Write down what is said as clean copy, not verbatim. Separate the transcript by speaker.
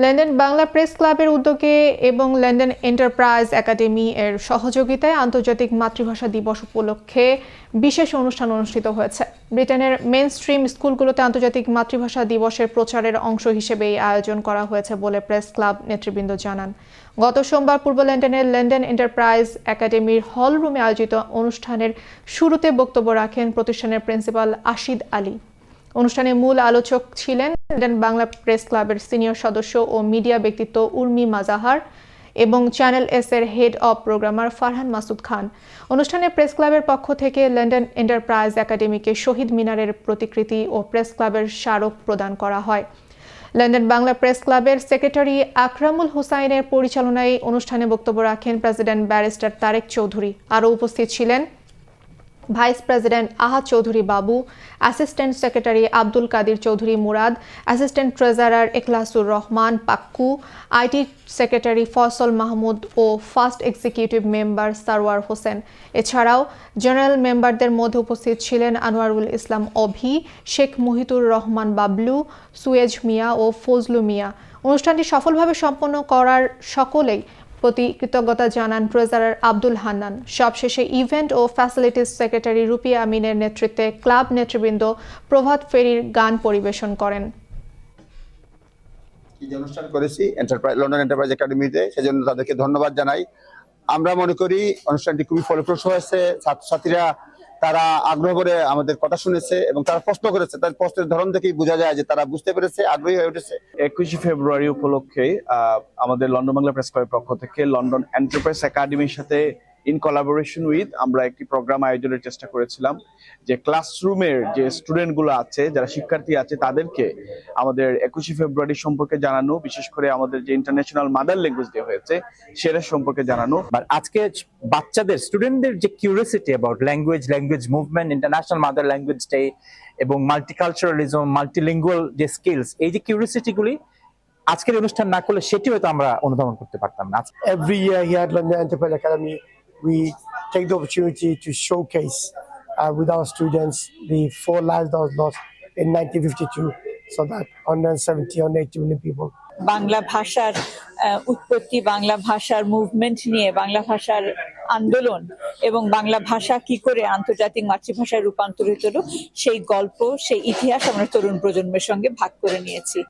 Speaker 1: London Bangla press ক্লাবের উদ্যোগে এবং লন্ডন এন্টারপ্রাইজ একাডেমি এর সহযোগিতায় আন্তর্জাতিক মাতৃভাষা দিবস উপলক্ষে বিশেষ অনুষ্ঠান অনুষ্ঠিত হয়েছে। ব্রিটেনের মেইনস্ট্রিম স্কুলগুলোতে আন্তর্জাতিক মাতৃভাষা দিবসের প্রচারের অংশ হিসেবে এই আয়োজন করা হয়েছে বলে প্রেস ক্লাব নেতৃবৃন্দ জানান। গত সোমবার পূর্ব লন্ডনের লন্ডন এন্টারপ্রাইজ একাডেমির হল রুমে আয়োজিত অনুষ্ঠানের শুরুতে বক্তব্য রাখেন প্রতিষ্ঠানের প্রিন্সিপাল আশিদ আলী। অনুষ্ঠানে মূল আলোচক ছিলেন লন্ডন বাংলা প্রেস ক্লাবের সিনিয়র সদস্য ও মিডিয়া ব্যক্তিত্ব উর্মি মাজাহার এবং চ্যানেল এস এর head of programmer Farhan Masud Khan. অনুষ্ঠানে প্রেস ক্লাবের পক্ষ থেকে লন্ডন এন্টারপ্রাইজ একাডেমিকে শহীদ মিনারের প্রতিকৃতি ও প্রেস ক্লাবের স্মারক প্রদান করা হয়। লন্ডন বাংলা প্রেস ক্লাবের সেক্রেটারি আকরামুল হোসাইনের পরিচালনায় অনুষ্ঠানে বক্তব্য রাখেন প্রেসিডেন্ট ব্যারিস্টার তারেক চৌধুরী। আরও উপস্থিত ছিলেন vice president Ahad Chowdhury Babu, assistant secretary Abdul Kadir Chowdhury Murad, assistant treasurer Ekhlasur Rahman Pakku, IT secretary Faisal Mahmud ও first executive member Sarwar Hossain. এছাড়াও জেনারেল মেম্বারদের মধ্যে উপস্থিত ছিলেন আনোয়ারুল ইসলাম অভি, শেখ মুহিতুর রহমান বাবলু, সুয়েজ মিয়া ও ফজলু মিয়া। অনুষ্ঠানটি সফলভাবে সম্পন্ন করার সকলেই প্রতি কৃতজ্ঞতা জানান ট্রেজারার আব্দুল হান্নান। সবশেষে ইভেন্ট ও ফ্যাসিলিটিস সেক্রেটারি রুপিয়া আমিনের নেতৃত্বে ক্লাব নেতৃবৃন্দ প্রভাত ফেরির গান পরিবেশন করেন।
Speaker 2: যে অনুষ্ঠান করেছি লন্ডন এন্টারপ্রাইজ একাডেমিতে, সেজন্য তাদেরকে ধন্যবাদ জানাই। আমরা মনে করি অনুষ্ঠানটি খুবই ফলপ্রসূ হয়েছে। ছাত্রছাত্রীরা তারা আগ্রহ করে আমাদের কথা শুনেছে এবং তারা প্রশ্ন করেছে। তার প্রশ্নের ধরন থেকেই বোঝা যায় যে তারা বুঝতে পেরেছে, আগ্রহী হয়ে উঠেছে।
Speaker 3: 21 ফেব্রুয়ারি উপলক্ষে আমাদের লন্ডন বাংলা প্রেস ক্লাবের পক্ষ থেকে লন্ডন এন্টারপ্রাইজ একাডেমির সাথে ইন কোলাবোরেশন উইথ আমরা একটি প্রোগ্রাম আয়োজনের চেষ্টা করেছিলাম, যে ক্লাসরুমের যে স্টুডেন্ট গুলো আছে, যারা শিক্ষার্থী আছে, তাদেরকে আমাদের 21 ফেব্রুয়ারি সম্পর্কে জানানো, বিশেষ করে আমাদের যে ইন্টারন্যাশনাল মাদার ল্যাঙ্গুয়েজ ডে হয়েছে সেটা সম্পর্কে জানানো।
Speaker 4: আজকে বাচ্চাদের স্টুডেন্টদের যে curiosity about language movement, international mother language day এবং মাল্টিকালচারালিজম, মাল্টিলিঙ্গুয়াল যে স্কিলস, এই যে কিউরিওসিটি গুলি আজকের অনুষ্ঠান না করলে সেটি হয়তো আমরা অনুধাবন করতে পারতাম না।
Speaker 5: Every year here at London Enterprise Academy, we take the opportunity to showcase with our students the 4 lives that was lost in 1952, so that 180 million people.
Speaker 6: Bangla ভাষার উৎপত্তি, বাংলা ভাষার মুভমেন্ট নিয়ে, বাংলা ভাষার আন্দোলন এবং বাংলা ভাষা কি করে আন্তর্জাতিক মাতৃভাষায় রূপান্তরিত হলো সেই গল্প, সেই ইতিহাস আমরা তরুণ প্রজন্মের সঙ্গে ভাগ করে নিয়েছি।